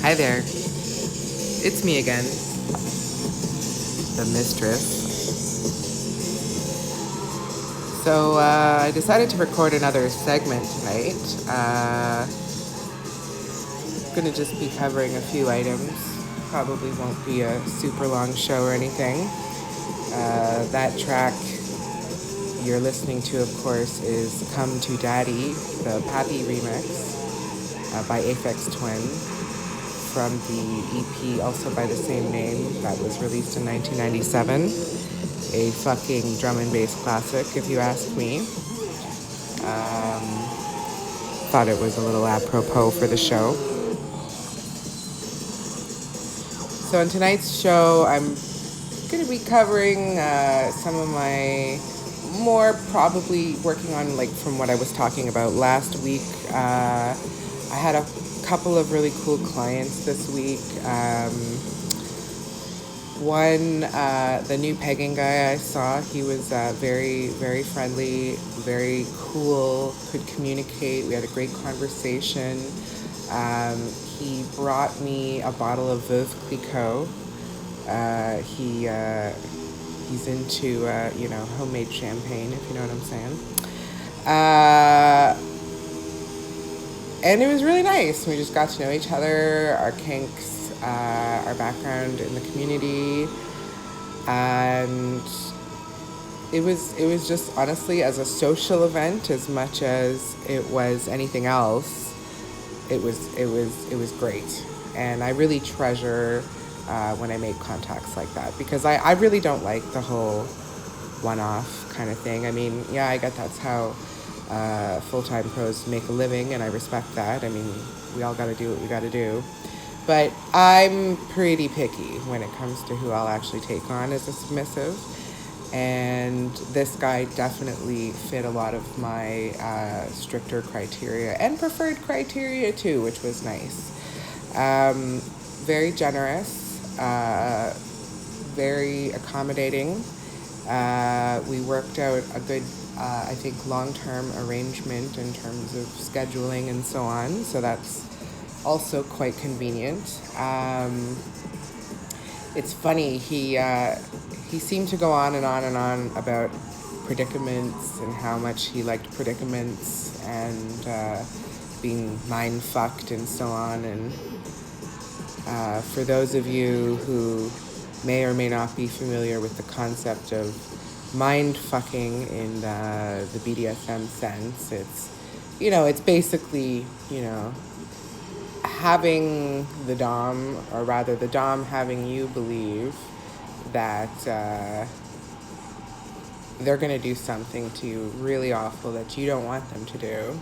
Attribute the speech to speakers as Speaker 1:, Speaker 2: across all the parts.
Speaker 1: Hi there, it's me again, the Mistress. So I decided to record another segment tonight. Gonna just be covering a few items. Probably won't be a super long show or anything. That track you're listening to, of course, is Come to Daddy, the Pappy remix by Aphex Twin from the EP also by the same name that was released in 1997. A fucking drum and bass classic, if you ask me. Thought it was a little apropos for the show. So in tonight's show, I'm going to be covering some of my more probably working on, like, from what I was talking about last week. I had a couple of really cool clients this week. One, the new pegging guy I saw, he was very, very friendly, very cool, could communicate. We had a great conversation. He brought me a bottle of Veuve Clicquot. He's into, homemade champagne, if you know what I'm saying. And it was really nice. We just got to know each other, our kinks, our background in the community, and it was just honestly as a social event as much as it was anything else. It was great, and I really treasure when I make contacts like that, because I really don't like the whole one-off kind of thing. I mean, yeah, I get that's how full-time pros make a living, and I respect that. I mean, we all got to do what we got to do. But I'm pretty picky when it comes to who I'll actually take on as a submissive. And this guy definitely fit a lot of my stricter criteria and preferred criteria too, which was nice. Very generous, very accommodating. We worked out a good, I think, long-term arrangement in terms of scheduling and so on. So that's also quite convenient. It's funny, he seemed to go on and on and on about predicaments and how much he liked predicaments and being mind-fucked and so on. And for those of you who may or may not be familiar with the concept of mind-fucking in the BDSM sense, it's basically, having the Dom, or rather the Dom having you believe that they're going to do something to you really awful that you don't want them to do,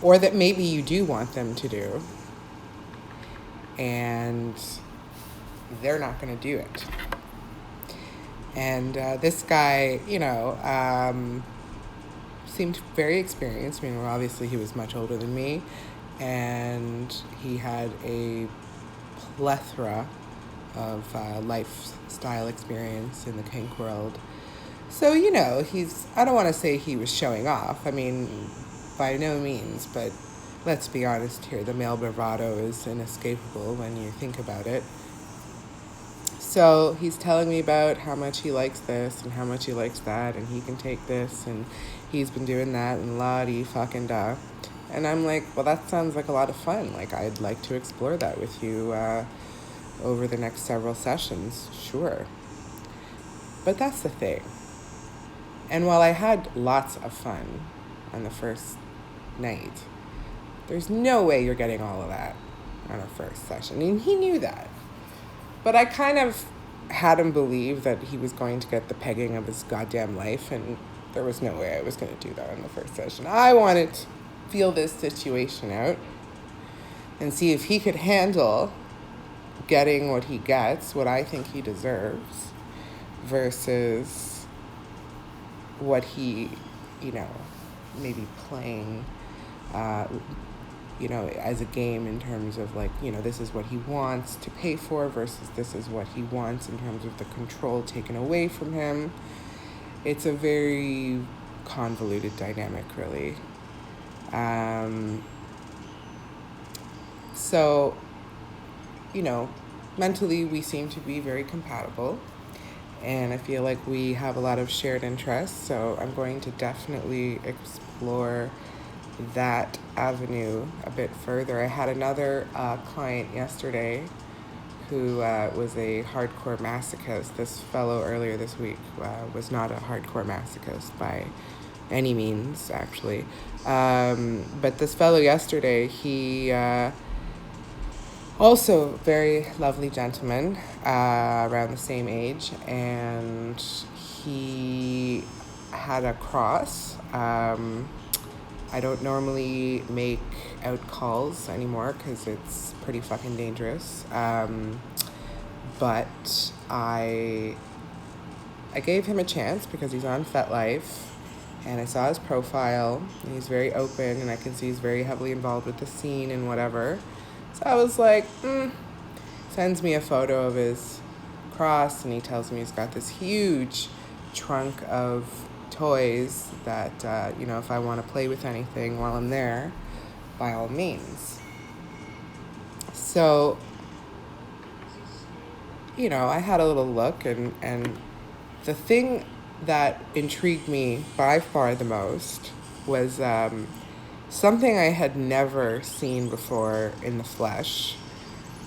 Speaker 1: or that maybe you do want them to do, and they're not going to do it. And this guy, seemed very experienced. I mean, obviously he was much older than me, and he had a plethora of lifestyle experience in the kink world. So, I don't want to say he was showing off. I mean, by no means, but let's be honest here, the male bravado is inescapable when you think about it. So he's telling me about how much he likes this and how much he likes that, and he can take this, and he's been doing that, and la-di-fucking-da. And I'm like, well, that sounds like a lot of fun. Like, I'd like to explore that with you over the next several sessions, sure. But that's the thing. And while I had lots of fun on the first night, there's no way you're getting all of that on a first session. And he knew that. But I kind of had him believe that he was going to get the pegging of his goddamn life, and there was no way I was going to do that in the first session. I wanted to feel this situation out and see if he could handle getting what he gets, what I think he deserves, versus what he, maybe playing, as a game in terms of, like, this is what he wants to pay for versus this is what he wants in terms of the control taken away from him. it's a very convoluted dynamic, really. Um, so, you know, mentally we seem to be very compatible, and I feel like we have a lot of shared interests. So I'm going to definitely explore that avenue a bit further. I had another client yesterday who was a hardcore masochist. This fellow earlier this week was not a hardcore masochist by any means, actually. But this fellow yesterday, he also very lovely gentleman, around the same age, and he had a cross. I don't normally make out calls anymore because it's pretty fucking dangerous. But I gave him a chance because he's on FetLife, and I saw his profile, and he's very open, and I can see he's very heavily involved with the scene and whatever. So I was like, sends me a photo of his cross, and he tells me he's got this huge trunk of toys that, if I want to play with anything while I'm there, by all means. So, I had a little look, and the thing that intrigued me by far the most was something I had never seen before in the flesh.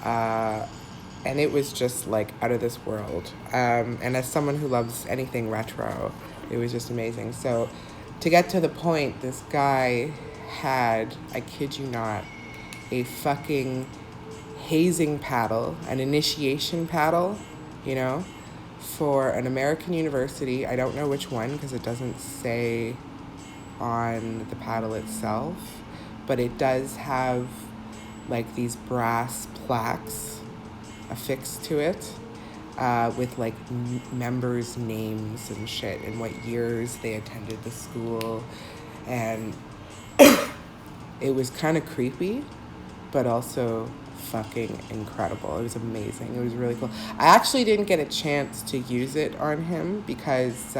Speaker 1: And it was just like out of this world. And as someone who loves anything retro, it was just amazing. So to get to the point, this guy had, I kid you not, a fucking hazing paddle, an initiation paddle, for an American university. I don't know which one because it doesn't say on the paddle itself, but it does have like these brass plaques affixed to it, with like members' names and shit and what years they attended the school. And it was kind of creepy, but also fucking incredible. It was amazing. It was really cool. I actually didn't get a chance to use it on him because,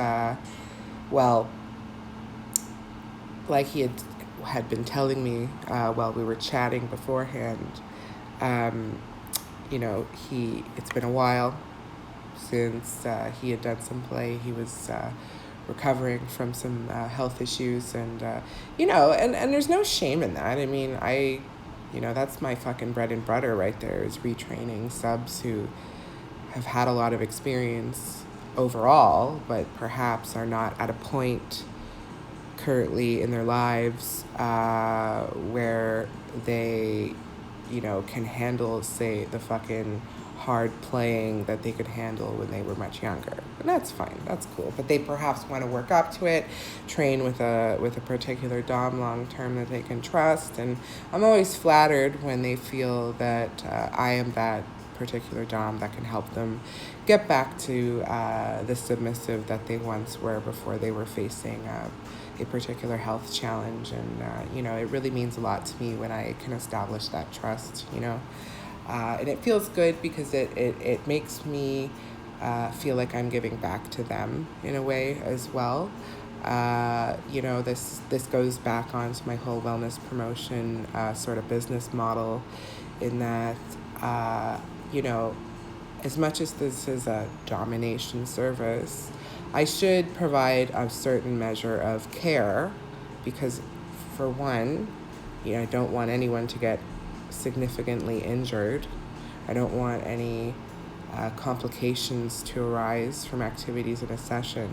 Speaker 1: like he had been telling me while we were chatting beforehand, it's been a while since he had done some play. He was recovering from some health issues, and and there's no shame in that. I mean, that's my fucking bread and butter right there, is retraining subs who have had a lot of experience overall, but perhaps are not at a point currently in their lives where they, can handle, say, the fucking hard playing that they could handle when they were much younger. And that's fine. That's cool. But they perhaps want to work up to it, train with a particular dom long term that they can trust. And I'm always flattered when they feel that I am that particular dom that can help them get back to the submissive that they once were before they were facing a particular health challenge. And it really means a lot to me when I can establish that trust, and it feels good because it makes me feel like I'm giving back to them in a way as well. This goes back onto my whole wellness promotion sort of business model, in that as much as this is a domination service, I should provide a certain measure of care because, for one, I don't want anyone to get significantly injured. I don't want any complications to arise from activities in a session.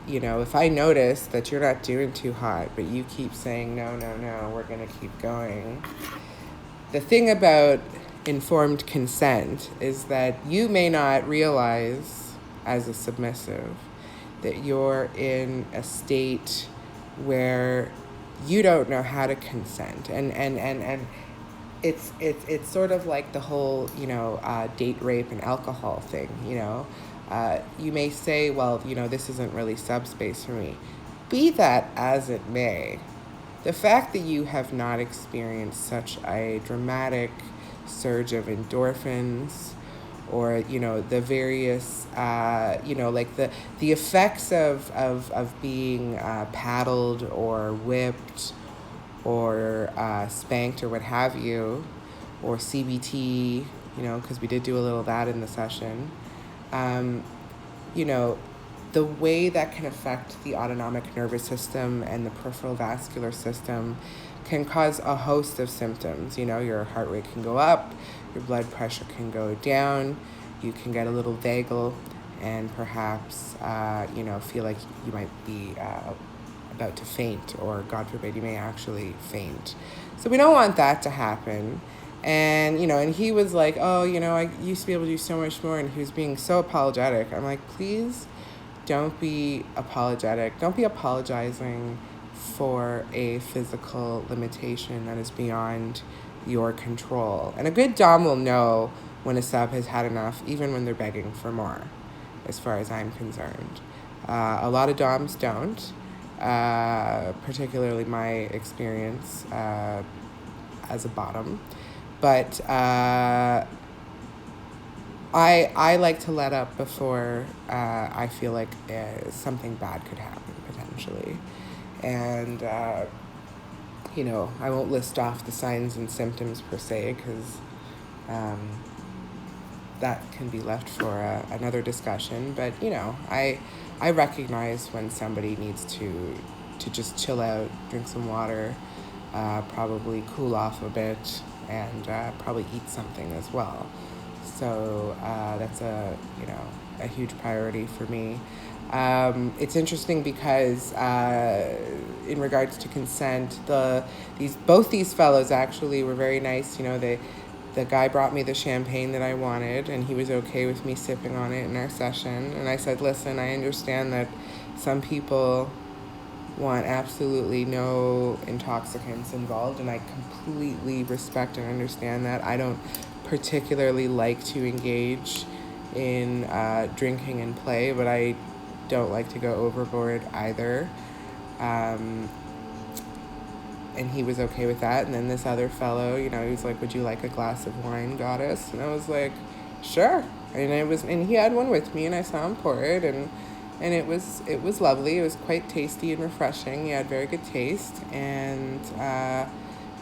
Speaker 1: If I notice that you're not doing too hot, but you keep saying, no, we're going to keep going. The thing about informed consent is that you may not realize as a submissive that you're in a state where you don't know how to consent, and it's sort of like the whole date rape and alcohol thing. You may say, well, this isn't really subspace for me. Be that as it may, the fact that you have not experienced such a dramatic surge of endorphins or, the various, like the effects of being paddled or whipped or spanked or what have you, or CBT, because we did do a little of that in the session. Um, you know, the way that can affect the autonomic nervous system and the peripheral vascular system can cause a host of symptoms. Your heart rate can go up, your blood pressure can go down, you can get a little vagal, and perhaps, feel like you might be about to faint, or God forbid, you may actually faint. So we don't want that to happen. And, and he was like, oh, I used to be able to do so much more. And he was being so apologetic. I'm like, please don't be apologetic. Don't be apologizing for a physical limitation that is beyond your control. And a good dom will know when a sub has had enough, even when they're begging for more, as far as I'm concerned. A lot of doms don't, particularly my experience as a bottom. But I like to let up before I feel like something bad could happen, potentially. And, I won't list off the signs and symptoms per se, because that can be left for another discussion. But, I recognize when somebody needs to just chill out, drink some water, probably cool off a bit, and probably eat something as well. So that's a huge priority for me. It's interesting because in regards to consent, both these fellows actually were very nice. The guy brought me the champagne that I wanted, and he was okay with me sipping on it in our session. And I said, listen, I understand that some people want absolutely no intoxicants involved, and I completely respect and understand that. I don't particularly like to engage in drinking and play, but I don't like to go overboard either. And he was okay with that. And then this other fellow, he was like, would you like a glass of wine, goddess? And I was like, sure. And he had one with me, and I saw him pour it, and it was lovely. It was quite tasty and refreshing. He had very good taste, and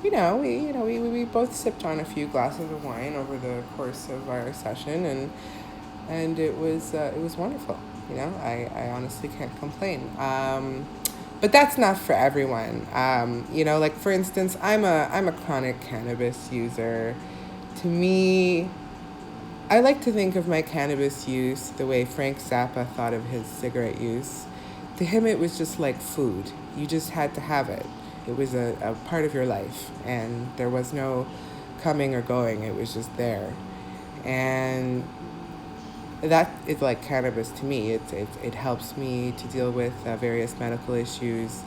Speaker 1: we both sipped on a few glasses of wine over the course of our session, and it was wonderful. I honestly can't complain. But that's not for everyone. Like for instance, I'm a chronic cannabis user. To me, I like to think of my cannabis use the way Frank Zappa thought of his cigarette use. To him, it was just like food. You just had to have it. It was a part of your life, and there was no coming or going. It was just there. And that is like cannabis to me. It helps me to deal with various medical issues,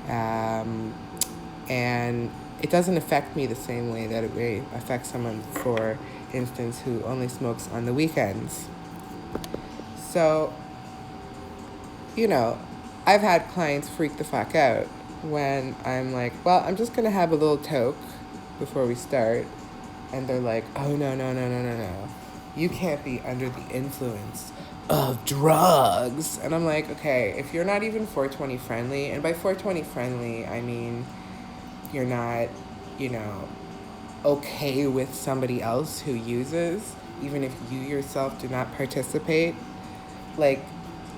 Speaker 1: and it doesn't affect me the same way that it may affect someone, for instance, who only smokes on the weekends. So, I've had clients freak the fuck out when I'm like, well, I'm just going to have a little toke before we start. And they're like, oh, no. You can't be under the influence of drugs. And I'm like, okay, if you're not even 420 friendly, and by 420 friendly, I mean, you're not, okay with somebody else who uses, even if you yourself do not participate, like,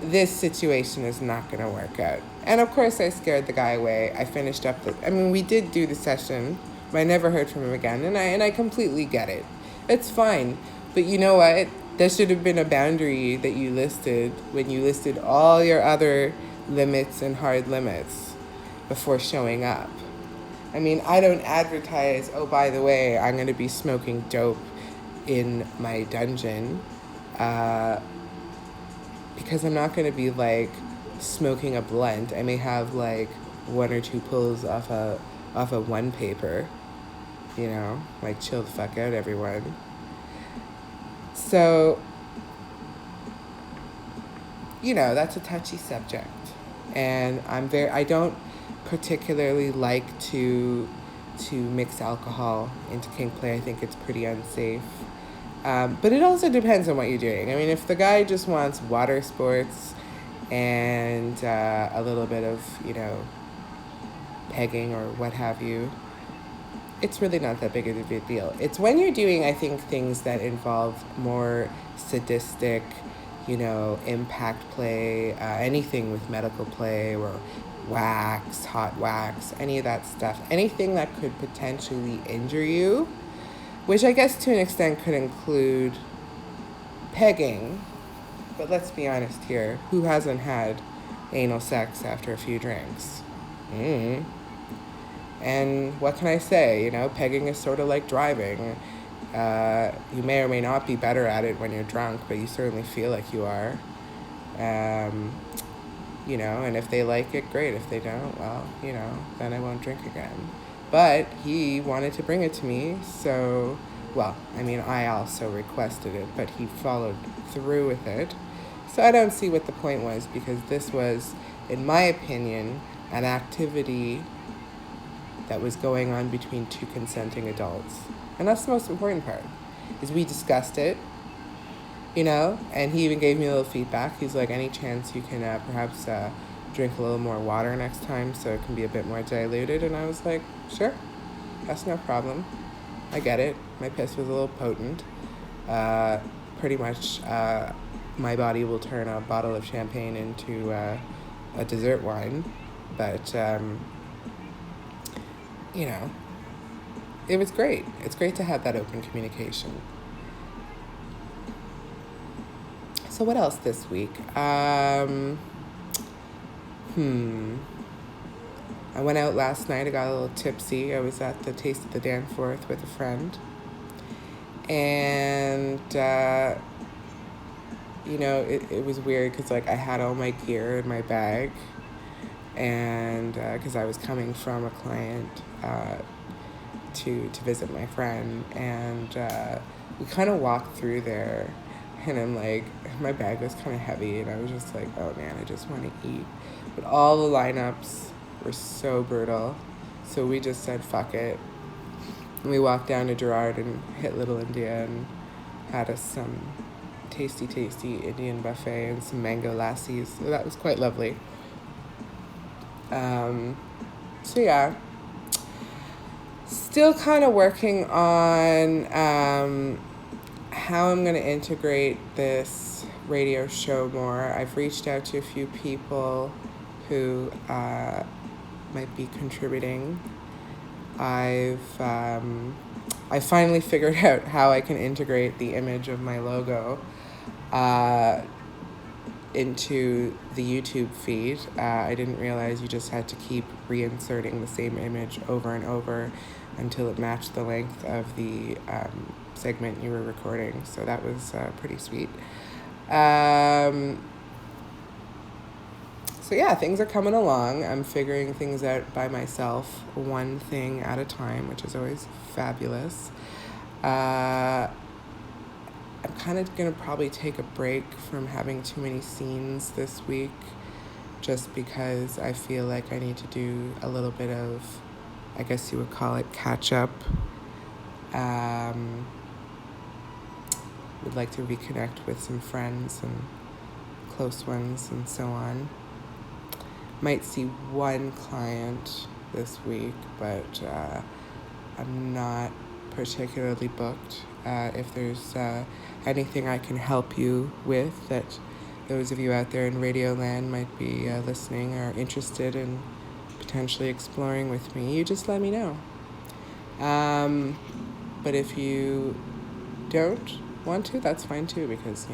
Speaker 1: this situation is not going to work out. And of course, I scared the guy away. I finished up we did do the session, but I never heard from him again. And I completely get it. It's fine. But you know what? There should have been a boundary that you listed when you listed all your other limits and hard limits before showing up. I don't advertise, oh, by the way, I'm going to be smoking dope in my dungeon, because I'm not going to be, like, smoking a blunt. I may have, like, one or two pulls off a one paper, like, chill the fuck out, everyone. So, that's a touchy subject. And I don't particularly like to mix alcohol into kink play. I think it's pretty unsafe. But it also depends on what you're doing. I mean, if the guy just wants water sports and a little bit of, pegging or what have you, it's really not that big of a deal. It's when you're doing, I think, things that involve more sadistic, impact play, anything with medical play or wax, hot wax, any of that stuff, anything that could potentially injure you, which I guess to an extent could include pegging. But let's be honest here, who hasn't had anal sex after a few drinks? And what can I say? Pegging is sort of like driving. You may or may not be better at it when you're drunk, but you certainly feel like you are. And if they like it, great. If they don't, well, then I won't drink again. But he wanted to bring it to me, so, I also requested it, but he followed through with it. So I don't see what the point was, because this was, in my opinion, an activity that was going on between two consenting adults. And that's the most important part, is we discussed it, and he even gave me a little feedback. He's like, any chance you can perhaps drink a little more water next time so it can be a bit more diluted? And I was like, sure, that's no problem. I get it. My piss was a little potent. Pretty much my body will turn a bottle of champagne into a dessert wine. But, it was great. It's great to have that open communication. So what else this week? I went out last night. I got a little tipsy. I was at the Taste of the Danforth with a friend. And, it was weird because, I had all my gear in my bag. And because I was coming from a client to visit my friend. And we kind of walked through there. And I'm like, my bag was kind of heavy, and I was just like, oh man, I just want to eat. But all the lineups were so brutal. So we just said, fuck it. And we walked down to Gerard and hit Little India and had us some tasty Indian buffet and some mango lassies. So that was quite lovely. So yeah. Still kind of working on how I'm going to integrate this radio show more. I've reached out to a few people who might be contributing. I finally figured out how I can integrate the image of my logo into the YouTube feed. I didn't realize you just had to keep reinserting the same image over and over until it matched the length of the segment you were recording. So that was pretty sweet. So yeah, things are coming along. I'm figuring things out by myself, one thing at a time, which is always fabulous. I'm kind of going to probably take a break from having too many scenes this week, just because I feel like I need to do a little bit of, I guess you would call it, catch up. Would like to reconnect with some friends and close ones and so on. Might see one client this week, but I'm not particularly booked. If there's anything I can help you with that those of you out there in Radioland might be listening or interested in potentially exploring with me, you just let me know. But if you don't want to, that's fine too, because,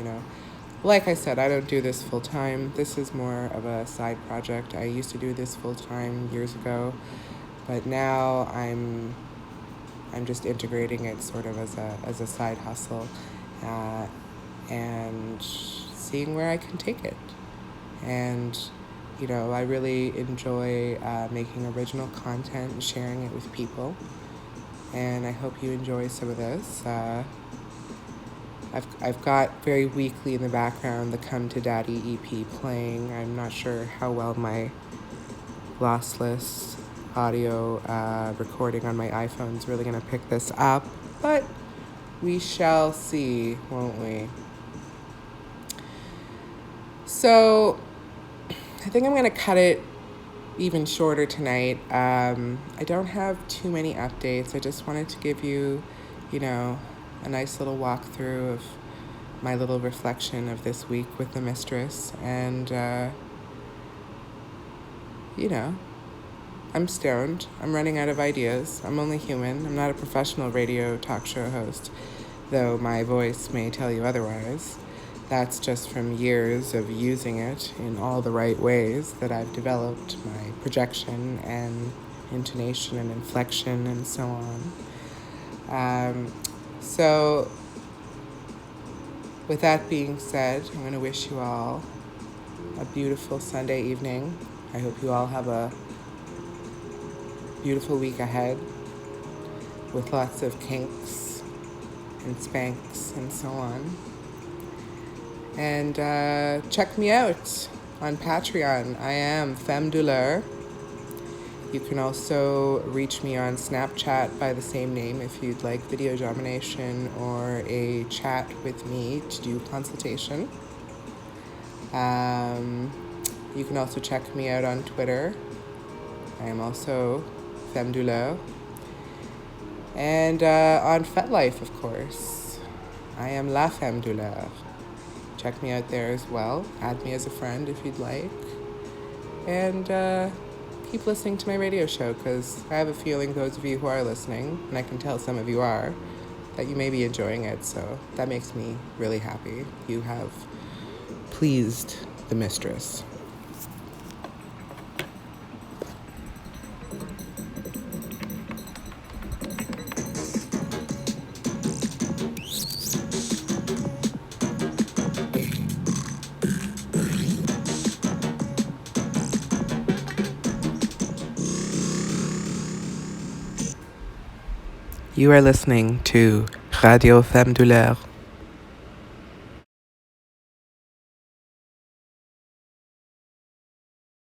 Speaker 1: like I said, I don't do this full time. This is more of a side project. I used to do this full time years ago, but now I'm just integrating it sort of as a side hustle, and seeing where I can take it. And I really enjoy making original content and sharing it with people. And I hope you enjoy some of this. I've got very weakly in the background the Come to Daddy EP playing. I'm not sure how well my lossless audio recording on my iPhone is really going to pick this up, but We shall see, won't we? So, I think I'm going to cut it even shorter tonight. I don't have too many updates. I just wanted to give you, a nice little walkthrough of my little reflection of this week with the Mistress. And, I'm stoned. I'm running out of ideas. I'm only human. I'm not a professional radio talk show host, though my voice may tell you otherwise. That's just from years of using it in all the right ways that I've developed my projection and intonation and inflection and so on. So, with that being said, I'm going to wish you all a beautiful Sunday evening. I hope you all have a beautiful week ahead with lots of kinks and spanks and so on. And check me out on Patreon. I am Femme Douleur. You can also reach me on Snapchat by the same name if you'd like video domination or a chat with me to do consultation. You can also check me out on Twitter. I am also Femme Douleur. And on FetLife, of course. I am La Femme Douleur. Check me out there as well. Add me as a friend if you'd like. And keep listening to my radio show, because I have a feeling those of you who are listening, and I can tell some of you are, that you may be enjoying it. So that makes me really happy. You have pleased the Mistress. You are listening to Radio Femme Douleur.